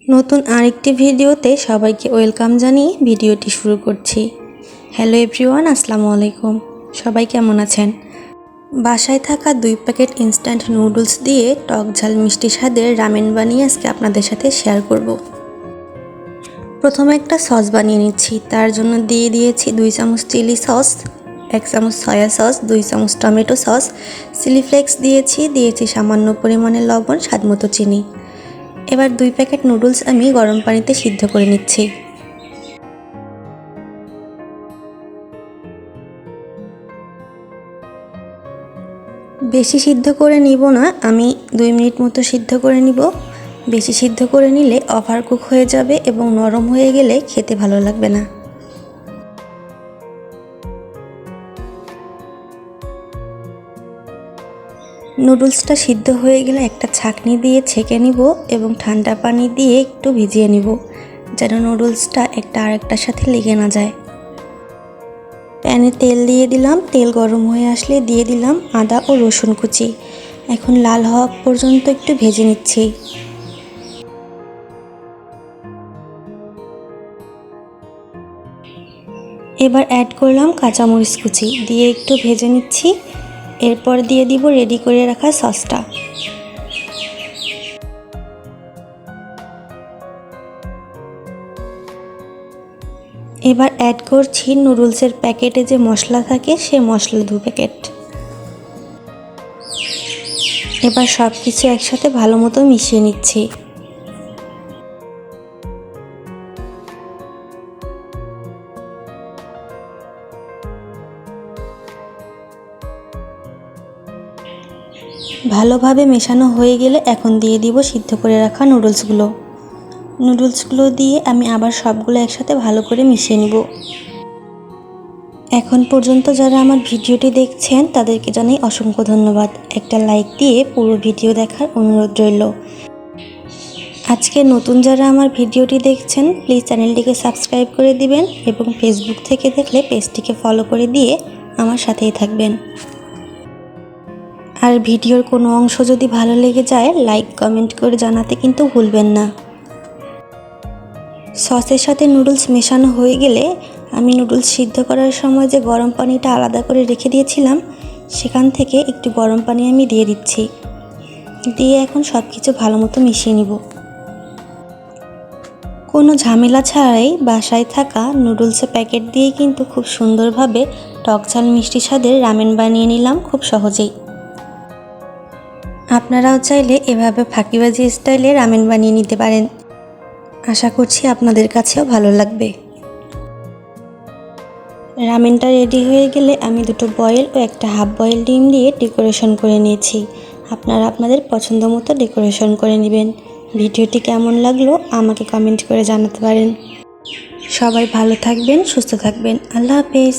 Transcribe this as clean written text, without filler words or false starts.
নতুন আরেকটি ভিডিওতে সবাইকে ওয়েলকাম জানিয়ে ভিডিওটি শুরু করছি। হ্যালো এভরিওয়ান, আসসালামু আলাইকুম। সবাই কেমন আছেন? বাসায় থাকা 2 প্যাকেট ইনস্ট্যান্ট নুডলস দিয়ে টক ঝাল মিষ্টি স্বাদের রামেন বানিয়ে আজকে আপনাদের সাথে শেয়ার করব। প্রথমে একটা সস বানিয়ে নিচ্ছি। তার জন্য দিয়ে দিয়েছি 2 চামচ চিলি সস, 1 চামচ সয়া সস, 2 চামচ টমেটো সস, চিলি ফ্লেক্স দিয়েছি সামান্য পরিমাণে লবণ, স্বাদমতো চিনি। এবার 2 প্যাকেট নুডলস আমি গরম পানিতে সিদ্ধ করে নিচ্ছি। বেশি সিদ্ধ করে নিব না, আমি 2 মিনিট মতো সিদ্ধ করে নিব। বেশি সিদ্ধ করে নিলে ওভার কুক হয়ে যাবে এবং নরম হয়ে গেলে খেতে ভালো লাগবে না। নুডলসটা সিদ্ধ হয়ে গেলে একটা ছাঁকনি দিয়ে ছেঁকে নিব এবং ঠান্ডা পানি দিয়ে একটু ভিজিয়ে নিব, যেন নুডলসটা একটা আরেকটার সাথে লেগে না যায়। প্যানে তেল দিয়ে দিলাম। তেল গরম হয়ে আসলে দিয়ে দিলাম আদা ও রসুন কুচি। এখন লাল হওয়া পর্যন্ত একটু ভেজে নিচ্ছি। এবার অ্যাড করলাম কাঁচামরিচ কুচি, দিয়ে একটু ভেজে নিচ্ছি। এরপর দিয়ে দিব রেডি করে রাখা সসটা। এবার অ্যাড করছি নুডলসের প্যাকেটে যে মশলা থাকে সে মশলা 2 প্যাকেট। এবার সব কিছু একসাথে ভালো মতো মিশিয়ে নিচ্ছি। ভালোভাবে মেশানো হয়ে গেলে এখন দিয়ে দিব সিদ্ধ করে রাখা নুডলসগুলো দিয়ে আমি আবার সবগুলো একসাথে ভালো করে মিশিয়ে নিব। এখন পর্যন্ত যারা আমার ভিডিওটি দেখছেন তাদেরকে জানাই অসংখ্য ধন্যবাদ। একটা লাইক দিয়ে পুরো ভিডিও দেখার অনুরোধ রইল। আজকে নতুন যারা আমার ভিডিওটি দেখছেন প্লিজ চ্যানেলটিকে সাবস্ক্রাইব করে দিবেন এবং ফেসবুক থেকে দেখলে পেজটিকে ফলো করে দিয়ে আমার সাথেই থাকবেন। আর ভিডিওর কোনো অংশ যদি ভালো লেগে যায় লাইক কমেন্ট করে জানাতে কিন্তু ভুলবেন না। সসের সাথে নুডলস মেশানো হয়ে গেলে আমি নুডলস সিদ্ধ করার সময় যে গরম পানিটা আলাদা করে রেখে দিয়েছিলাম সেখান থেকে একটু গরম পানি আমি দিয়ে দিচ্ছি। দিয়ে এখন সব কিছু ভালো মতো মিশিয়ে নিব। কোনো ঝামেলা ছাড়াই বাসায় থাকা নুডলসের প্যাকেট দিয়ে কিন্তু খুব সুন্দরভাবে টক ঝাল মিষ্টি স্বাদের রামেন বানিয়ে নিলাম খুব সহজেই। আপনারাও চাইলে এভাবে ফাঁকিবাজি স্টাইলে রামেন বানিয়ে নিতে পারেন। আশা করছি আপনাদের কাছেও ভালো লাগবে। রামেনটা রেডি হয়ে গেলে আমি 2 বয়েল ও একটা হাফ বয়েল ডিম দিয়ে ডেকোরেশন করে নিয়েছি। আপনারা আপনাদের পছন্দ মতো ডেকোরেশন করে নেবেন। ভিডিওটি কেমন লাগলো আমাকে কমেন্ট করে জানাতে পারেন। সবাই ভালো থাকবেন, সুস্থ থাকবেন। আল্লাহ হাফেজ।